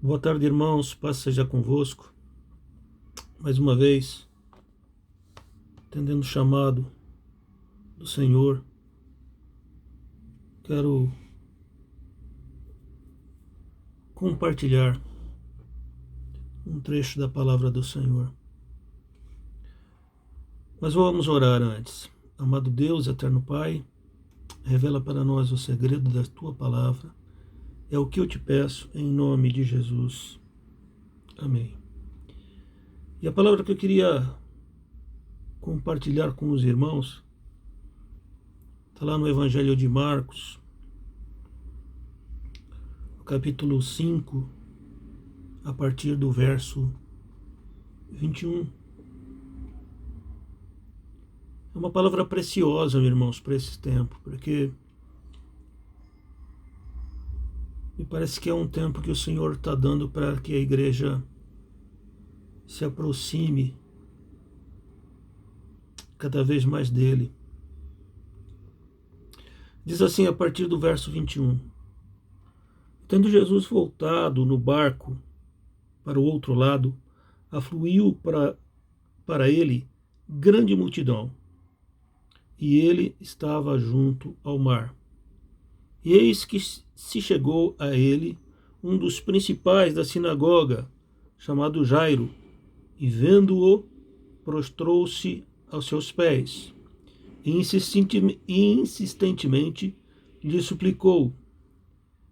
Boa tarde, irmãos. Paz seja convosco. Mais uma vez, atendendo o chamado do Senhor, quero compartilhar um trecho da palavra do Senhor. Mas vamos orar antes. Amado Deus, eterno Pai, revela para nós o segredo da Tua palavra. É o que eu te peço, em nome de Jesus. Amém. E a palavra que eu queria compartilhar com os irmãos está lá no Evangelho de Marcos, capítulo 5, a partir do verso 21. É uma palavra preciosa, meus irmãos, para esse tempo, porque me parece que é um tempo que o Senhor está dando para que a igreja se aproxime cada vez mais dele. Diz assim a partir do verso 21. Tendo Jesus voltado no barco para o outro lado, afluiu para ele grande multidão, e ele estava junto ao mar. E eis que se chegou a ele um dos principais da sinagoga, chamado Jairo, e vendo-o, prostrou-se aos seus pés, e insistentemente lhe suplicou: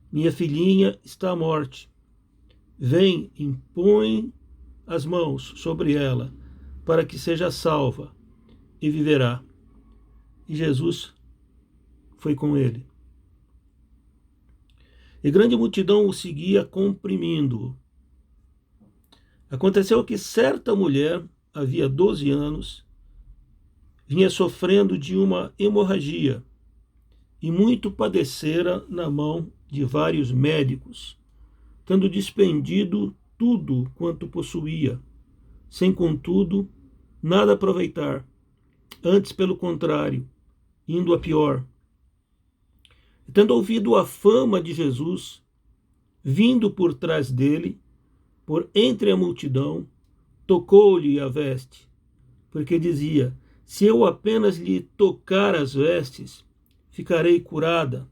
minha filhinha está à morte. Vem, impõe as mãos sobre ela, para que seja salva, e viverá. E Jesus foi com ele. E grande multidão o seguia, comprimindo-o. Aconteceu que certa mulher, havia 12 anos, vinha sofrendo de uma hemorragia, e muito padecera na mão de vários médicos, tendo despendido tudo quanto possuía, sem contudo nada aproveitar, antes pelo contrário, indo a pior. E tendo ouvido a fama de Jesus, vindo por trás dele, por entre a multidão, tocou-lhe a veste, porque dizia: se eu apenas lhe tocar as vestes, ficarei curada.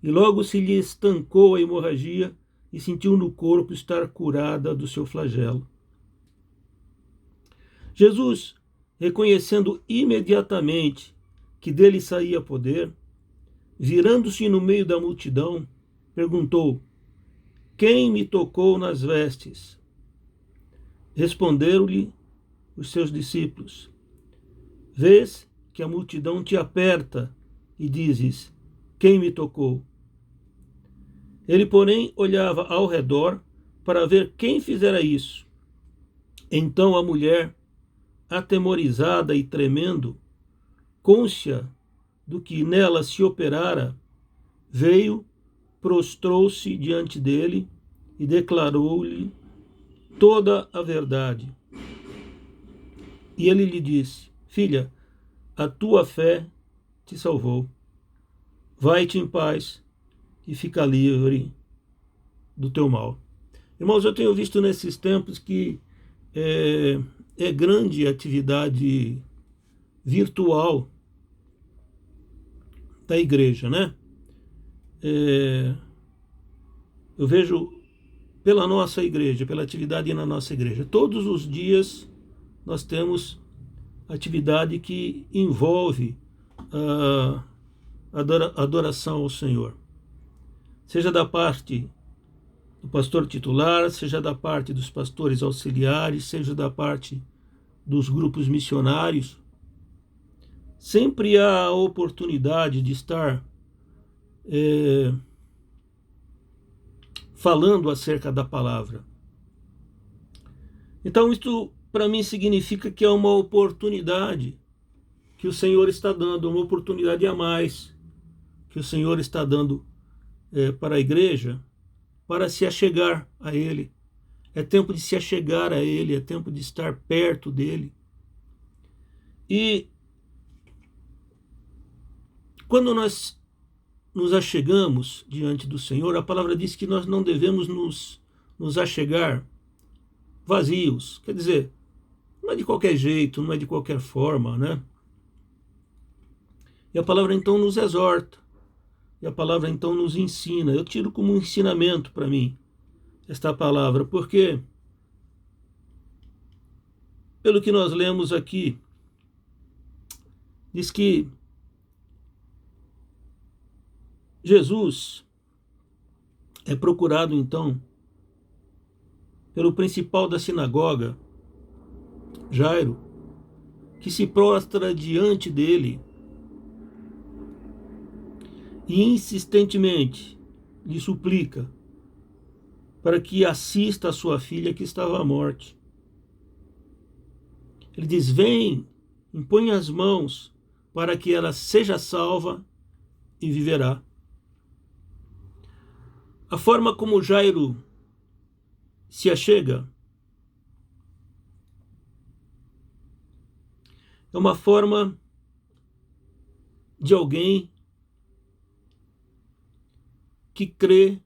E logo se lhe estancou a hemorragia e sentiu no corpo estar curada do seu flagelo. Jesus, reconhecendo imediatamente que dele saía poder, virando-se no meio da multidão, perguntou: quem me tocou nas vestes? Responderam-lhe os seus discípulos: vês que a multidão te aperta e dizes: quem me tocou? Ele, porém, olhava ao redor para ver quem fizera isso. Então a mulher, atemorizada e tremendo, cônscia do que nela se operara, veio, prostrou-se diante dele e declarou-lhe toda a verdade. E ele lhe disse: filha, a tua fé te salvou. Vai-te em paz e fica livre do teu mal. Irmãos, eu tenho visto nesses tempos que é grande a atividade virtual da igreja, né? Eu vejo pela nossa igreja, pela atividade na nossa igreja, todos os dias nós temos atividade que envolve a adoração ao Senhor. Seja da parte do pastor titular, seja da parte dos pastores auxiliares, seja da parte dos grupos missionários, sempre há a oportunidade de estar falando acerca da palavra. Então, isso para mim significa que é uma oportunidade que o Senhor está dando, uma oportunidade a mais que o Senhor está dando para a igreja, para se achegar a Ele. É tempo de se achegar a Ele, é tempo de estar perto dEle. E quando nós nos achegamos diante do Senhor, a palavra diz que nós não devemos nos nos achegar vazios. Quer dizer, não é de qualquer jeito, não é de qualquer forma, né? E a palavra então nos exorta, e a palavra então nos ensina. Eu tiro como um ensinamento para mim esta palavra, porque, pelo que nós lemos aqui, diz que Jesus é procurado então pelo principal da sinagoga, Jairo, que se prostra diante dele e insistentemente lhe suplica para que assista a sua filha que estava à morte. Ele diz: vem, impõe as mãos para que ela seja salva e viverá. A forma como Jairo se achega é uma forma de alguém que crê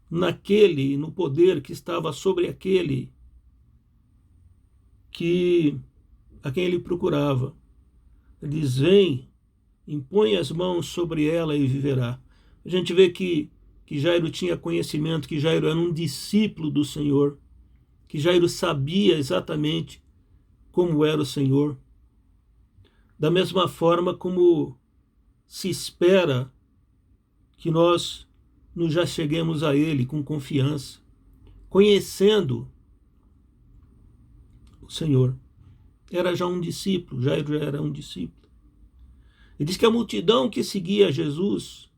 no poder que estava sobre aquele a quem ele procurava. Ele diz: vem, impõe as mãos sobre ela e viverá. A gente vê que Jairo tinha conhecimento, que Jairo era um discípulo do Senhor, que Jairo sabia exatamente como era o Senhor. Da mesma forma como se espera que nós nos já cheguemos a Ele com confiança, conhecendo o Senhor. Era já um discípulo, Jairo já era um discípulo. Ele diz que a multidão que seguia Jesus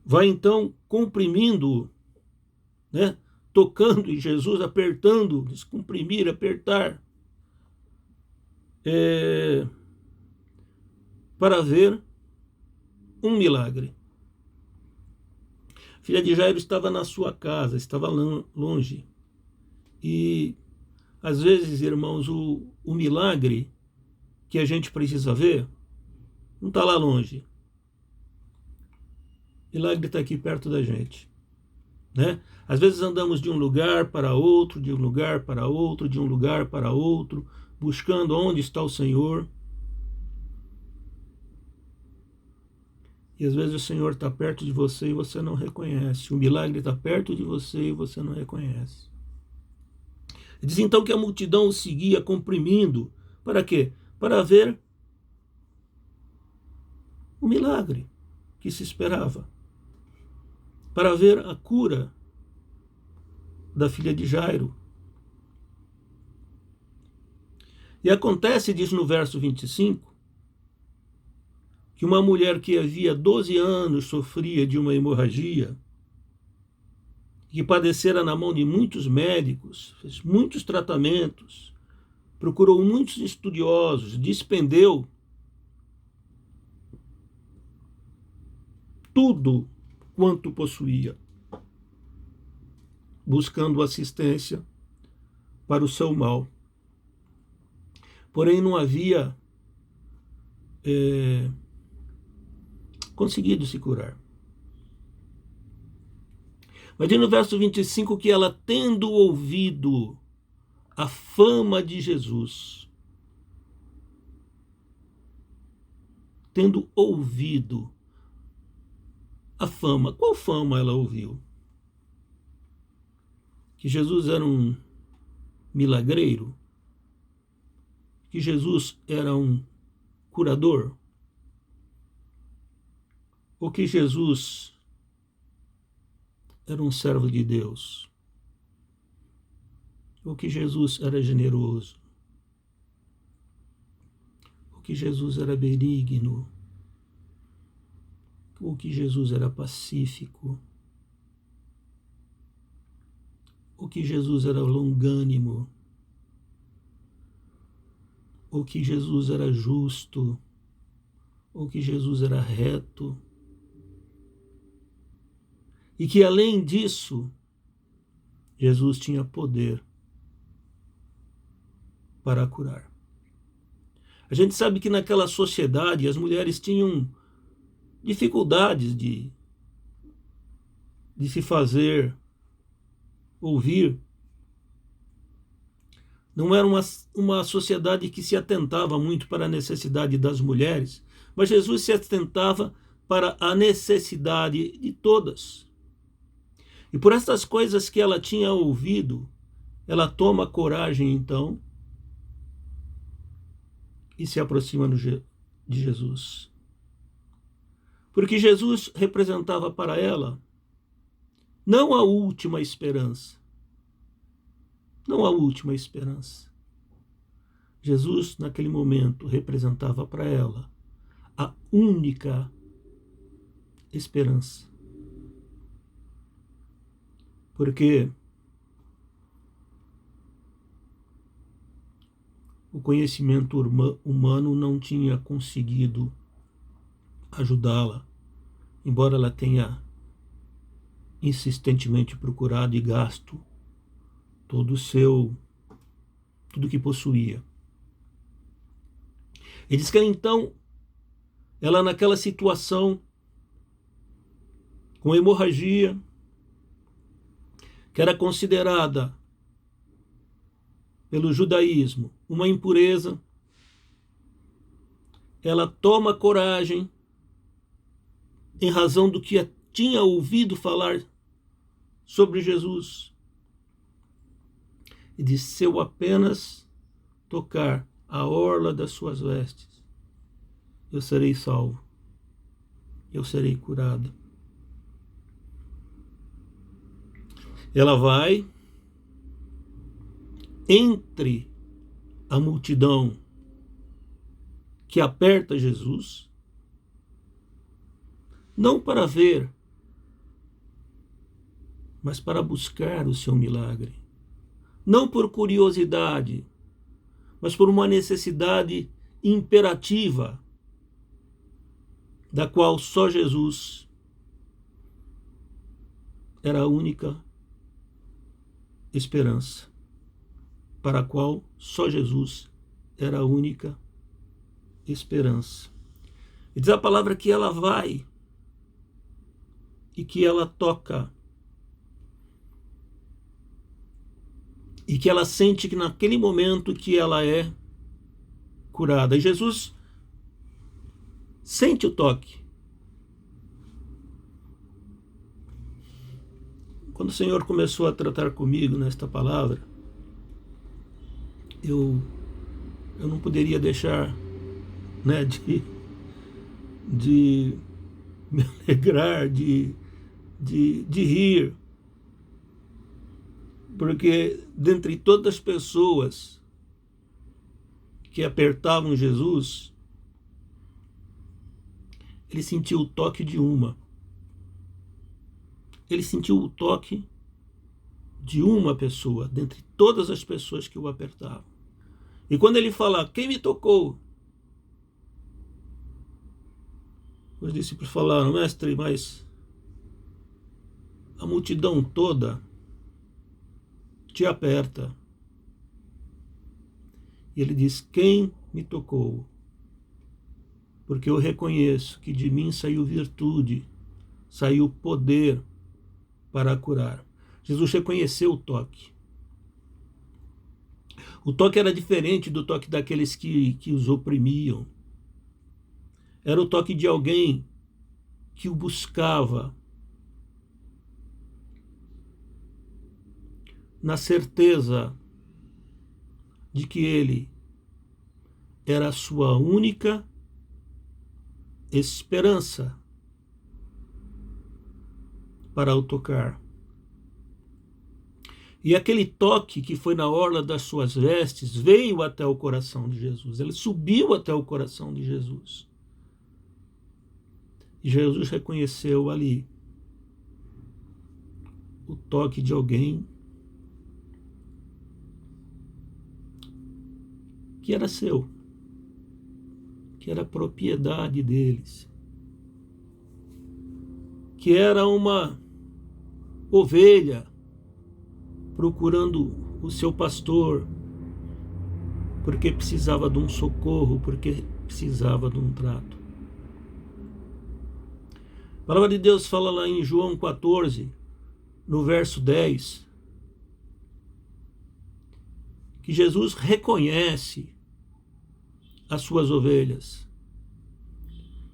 vai então comprimindo, né, tocando em Jesus, apertando, descomprimir, apertar, para ver um milagre. A filha de Jairo estava na sua casa, estava longe. E, às vezes, irmãos, o milagre que a gente precisa ver não está lá longe. O milagre está aqui perto da gente, né? Às vezes andamos de um lugar para outro, de um lugar para outro, de um lugar para outro, buscando onde está o Senhor. E às vezes o Senhor está perto de você e você não reconhece. O milagre está perto de você e você não reconhece. Diz então que a multidão o seguia comprimindo. Para quê? Para ver o milagre que se esperava. Para ver a cura da filha de Jairo. E acontece, diz no verso 25, que uma mulher que havia 12 anos sofria de uma hemorragia, que padecera na mão de muitos médicos, fez muitos tratamentos, procurou muitos estudiosos, despendeu tudo quanto possuía, buscando assistência para o seu mal. Porém, não havia conseguido se curar. Mas diz no verso 25 que ela, tendo ouvido a fama de Jesus, tendo ouvido a fama, qual fama ela ouviu? Que Jesus era um milagreiro? Que Jesus era um curador? Ou que Jesus era um servo de Deus? Ou que Jesus era generoso? Ou que Jesus era benigno? Ou que Jesus era pacífico? Ou que Jesus era longânimo? Ou que Jesus era justo? Ou que Jesus era reto? E que, além disso, Jesus tinha poder para curar. A gente sabe que naquela sociedade as mulheres tinham dificuldades de de se fazer ouvir. Não era uma sociedade que se atentava muito para a necessidade das mulheres, mas Jesus se atentava para a necessidade de todas. E por estas coisas que ela tinha ouvido, ela toma coragem então e se aproxima de Jesus. Porque Jesus representava para ela não a última esperança. Não a última esperança. Jesus, naquele momento, representava para ela a única esperança. Porque o conhecimento humano não tinha conseguido ajudá-la, embora ela tenha insistentemente procurado e gasto tudo que possuía. E diz que então, ela naquela situação, com hemorragia, que era considerada pelo judaísmo uma impureza, ela toma coragem em razão do que tinha ouvido falar sobre Jesus. E diz: se eu apenas tocar a orla das suas vestes, eu serei salvo, eu serei curado. Ela vai entre a multidão que aperta Jesus, não para ver, mas para buscar o seu milagre. Não por curiosidade, mas por uma necessidade imperativa, da qual só Jesus era a única esperança, para a qual só Jesus era a única esperança. E diz a palavra que ela vai e que ela toca e que ela sente que naquele momento que ela é curada. E Jesus sente o toque. Quando o Senhor começou a tratar comigo nesta palavra, eu não poderia deixar, né, de me alegrar, de rir, porque dentre todas as pessoas que apertavam Jesus, ele sentiu o toque de uma. Ele sentiu o toque de uma pessoa, dentre todas as pessoas que o apertavam. E quando ele fala: quem me tocou? Os discípulos falaram: mestre, mas a multidão toda te aperta. E ele diz: quem me tocou? Porque eu reconheço que de mim saiu virtude, saiu poder para curar. Jesus reconheceu o toque. O toque era diferente do toque daqueles que os oprimiam. Era o toque de alguém que o buscava na certeza de que ele era a sua única esperança para o tocar. E aquele toque que foi na orla das suas vestes veio até o coração de Jesus. Ele subiu até o coração de Jesus. E Jesus reconheceu ali o toque de alguém que era seu, que era propriedade deles, que era uma ovelha procurando o seu pastor, porque precisava de um socorro, porque precisava de um trato. A palavra de Deus fala lá em João 14, no verso 10, que Jesus reconhece as suas ovelhas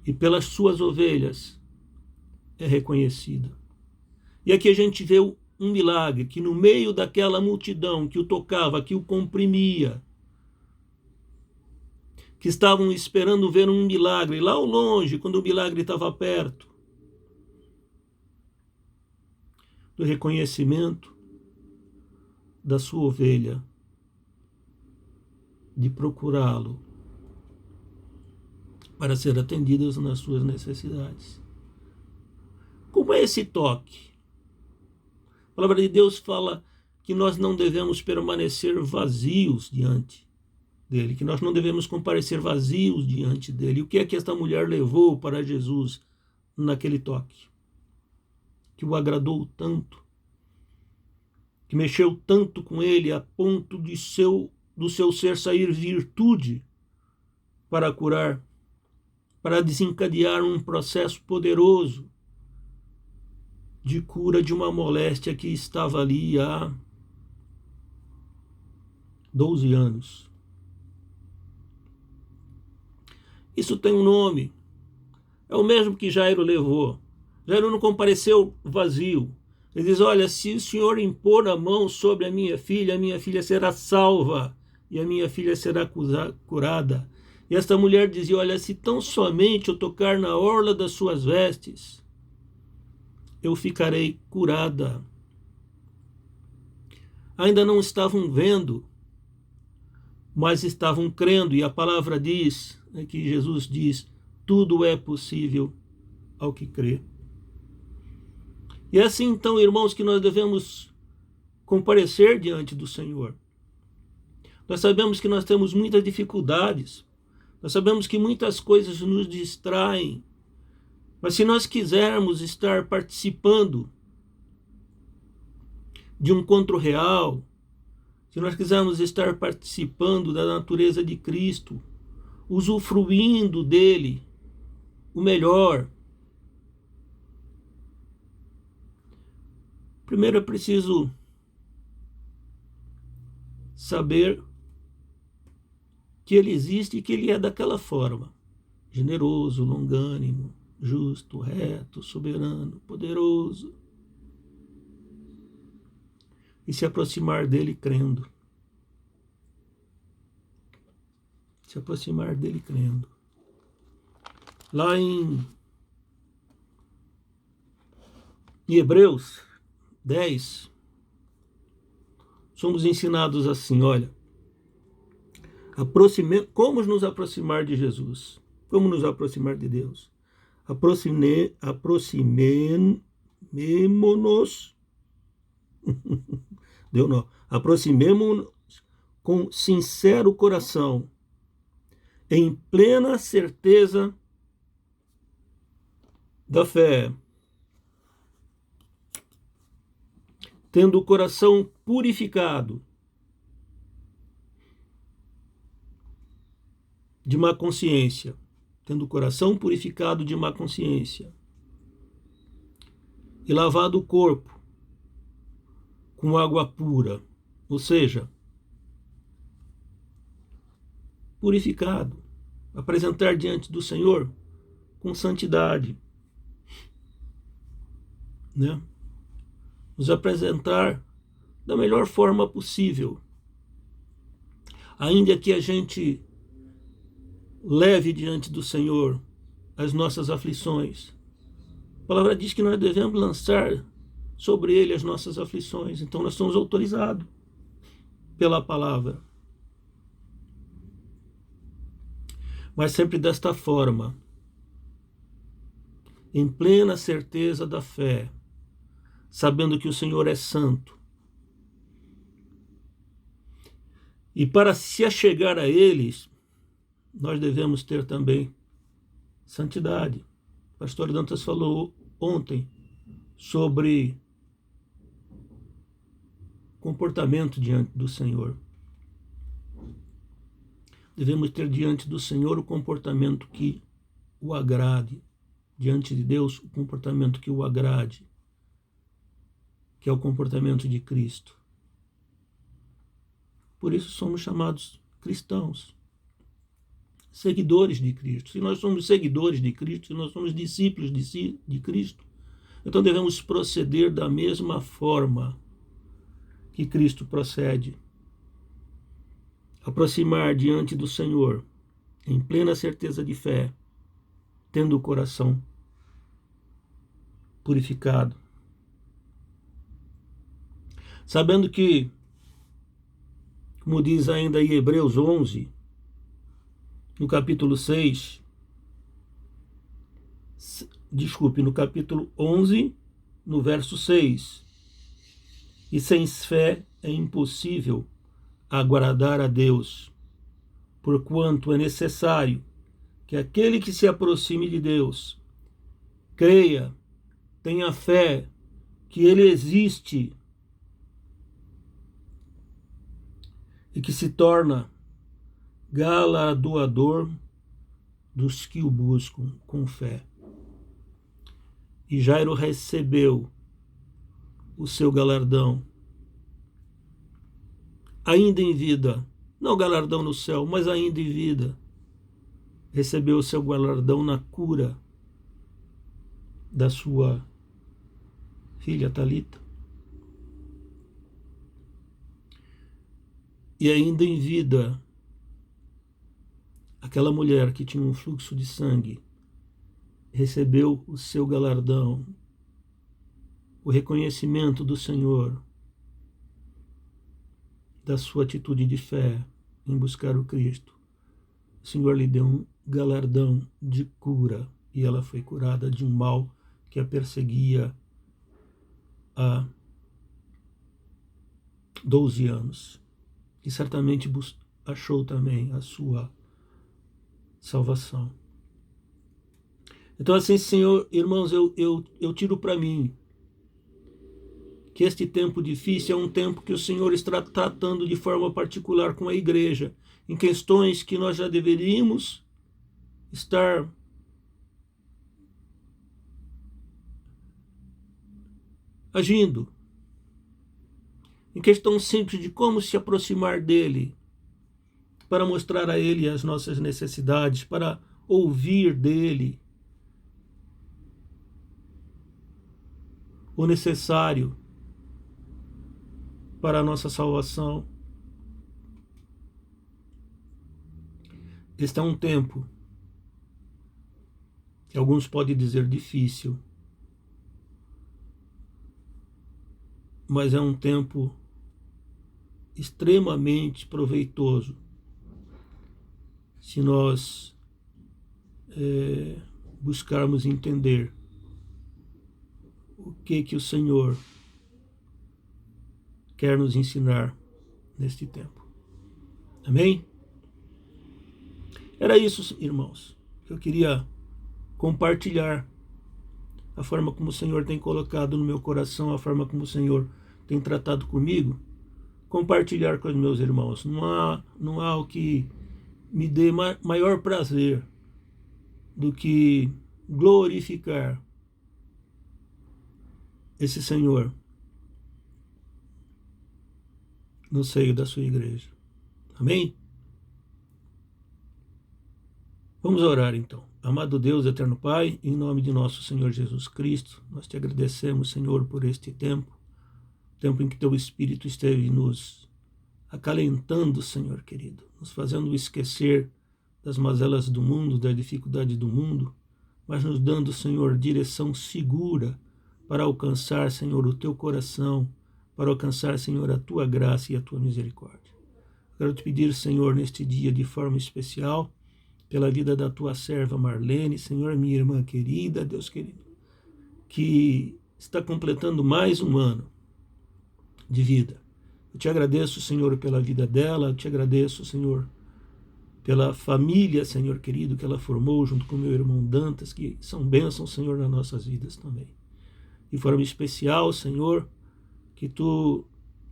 e pelas suas ovelhas é reconhecido. E aqui a gente vê um milagre, que no meio daquela multidão que o tocava, que o comprimia, que estavam esperando ver um milagre lá ao longe, quando o milagre estava perto, do reconhecimento da sua ovelha, de procurá-lo para ser atendidas nas suas necessidades. Como é esse toque? A palavra de Deus fala que nós não devemos permanecer vazios diante dele, que nós não devemos comparecer vazios diante dele. O que é que esta mulher levou para Jesus naquele toque? Que o agradou tanto, que mexeu tanto com ele a ponto de do seu ser sair virtude para curar, para desencadear um processo poderoso de cura de uma moléstia que estava ali há 12 anos. Isso tem um nome. É o mesmo que Jairo levou. Jairo não compareceu vazio. Ele diz, olha, se o Senhor impor a mão sobre a minha filha será salva e a minha filha será curada. E esta mulher dizia, olha, se tão somente eu tocar na orla das suas vestes, eu ficarei curada. Ainda não estavam vendo, mas estavam crendo. E a palavra diz, que Jesus diz, tudo é possível ao que crê. E é assim então, irmãos, que nós devemos comparecer diante do Senhor. Nós sabemos que nós temos muitas dificuldades, nós sabemos que muitas coisas nos distraem, mas se nós quisermos estar participando de um encontro real, se nós quisermos estar participando da natureza de Cristo, usufruindo dele, o melhor, primeiro é preciso saber que ele existe e que ele é daquela forma, generoso, longânimo, justo, reto, soberano, poderoso, e se aproximar dele crendo. Se aproximar dele crendo. Lá em Hebreus 10, somos ensinados assim, olha, como nos aproximar de Jesus, como nos aproximar de Deus. Aproximemo-nos, deu não, aproximemo-nos com sincero coração, em plena certeza da fé, tendo o coração purificado de má consciência, tendo o coração purificado de má consciência, e lavado o corpo com água pura, ou seja, purificado, apresentar diante do Senhor com santidade, né? Nos apresentar da melhor forma possível, ainda que a gente leve diante do Senhor as nossas aflições. A palavra diz que nós devemos lançar sobre ele as nossas aflições, então nós somos autorizados pela palavra. Mas sempre desta forma, em plena certeza da fé, sabendo que o Senhor é santo. E para se achegar a eles, nós devemos ter também santidade. O pastor Dantas falou ontem sobre comportamento diante do Senhor. Devemos ter diante do Senhor o comportamento que o agrade. Diante de Deus, o comportamento que o agrade. que é o comportamento de Cristo. Por isso somos chamados cristãos, seguidores de Cristo. Se nós somos seguidores de Cristo, se nós somos discípulos de Cristo, então devemos proceder da mesma forma que Cristo procede. Aproximar diante do Senhor, em plena certeza de fé, tendo o coração purificado. Sabendo que, como diz ainda em Hebreus 11, no capítulo 6, no capítulo 11, no verso 6, e sem fé é impossível agradar a Deus, porquanto é necessário que aquele que se aproxime de Deus creia, tenha fé que Ele existe e que se torna galardoador dos que o buscam com fé. E Jairo recebeu o seu galardão, ainda em vida, não galardão no céu, mas ainda em vida, recebeu o seu galardão na cura da sua filha Talita. E ainda em vida, aquela mulher que tinha um fluxo de sangue recebeu o seu galardão, o reconhecimento do Senhor, da sua atitude de fé em buscar o Cristo. O Senhor lhe deu um galardão de cura e ela foi curada de um mal que a perseguia há 12 anos. E certamente achou também a sua salvação. Então, assim, Senhor, irmãos, eu tiro para mim que este tempo difícil é um tempo que o Senhor está tratando de forma particular com a igreja, em questões que nós já deveríamos estar agindo, em questão simples de como se aproximar dele, para mostrar a ele as nossas necessidades, para ouvir dele o necessário para a nossa salvação. Este é um tempo que alguns podem dizer difícil, mas é um tempo extremamente proveitoso se nós buscarmos entender o que o Senhor quer nos ensinar neste tempo. Amém? Era isso, irmãos, que eu queria compartilhar, a forma como o Senhor tem colocado no meu coração, a forma como o Senhor tem tratado comigo, compartilhar com os meus irmãos. Não há o que me dê maior prazer do que glorificar esse Senhor no seio da sua igreja. Amém? Vamos orar então. Amado Deus, eterno Pai, em nome de nosso Senhor Jesus Cristo, nós te agradecemos, Senhor, por este tempo em que teu Espírito esteve nos acalentando, Senhor querido, nos fazendo esquecer das mazelas do mundo, da dificuldade do mundo, mas nos dando, Senhor, direção segura para alcançar, Senhor, o teu coração, para alcançar, Senhor, a tua graça e a tua misericórdia. Quero te pedir, Senhor, neste dia de forma especial, pela vida da tua serva Marlene, Senhor, minha irmã querida, Deus querido, que está completando mais um ano de vida. Eu te agradeço, Senhor, pela vida dela, eu te agradeço, Senhor, pela família, Senhor querido, que ela formou junto com meu irmão Dantas, que são bênçãos, Senhor, nas nossas vidas também. De forma especial, Senhor, que tu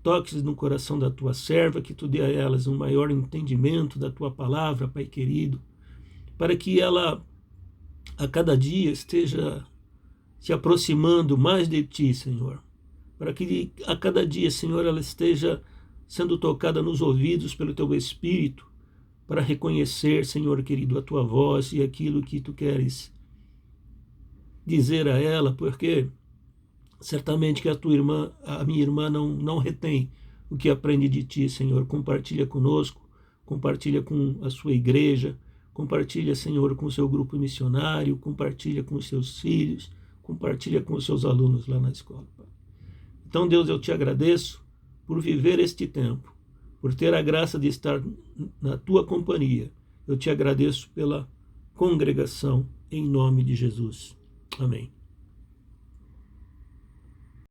toques no coração da tua serva, que tu dê a elas um maior entendimento da tua palavra, Pai querido, para que ela a cada dia esteja se aproximando mais de ti, Senhor, para que a cada dia, Senhor, ela esteja sendo tocada nos ouvidos pelo Teu Espírito, para reconhecer, Senhor querido, a Tua voz e aquilo que Tu queres dizer a ela, porque certamente que a minha irmã não retém o que aprende de Ti, Senhor. Compartilha conosco, compartilha com a sua igreja, compartilha, Senhor, com o seu grupo missionário, compartilha com os seus filhos, compartilha com os seus alunos lá na escola, Pai. Então, Deus, eu Te agradeço por viver este tempo, por ter a graça de estar na Tua companhia. Eu Te agradeço pela congregação, em nome de Jesus. Amém.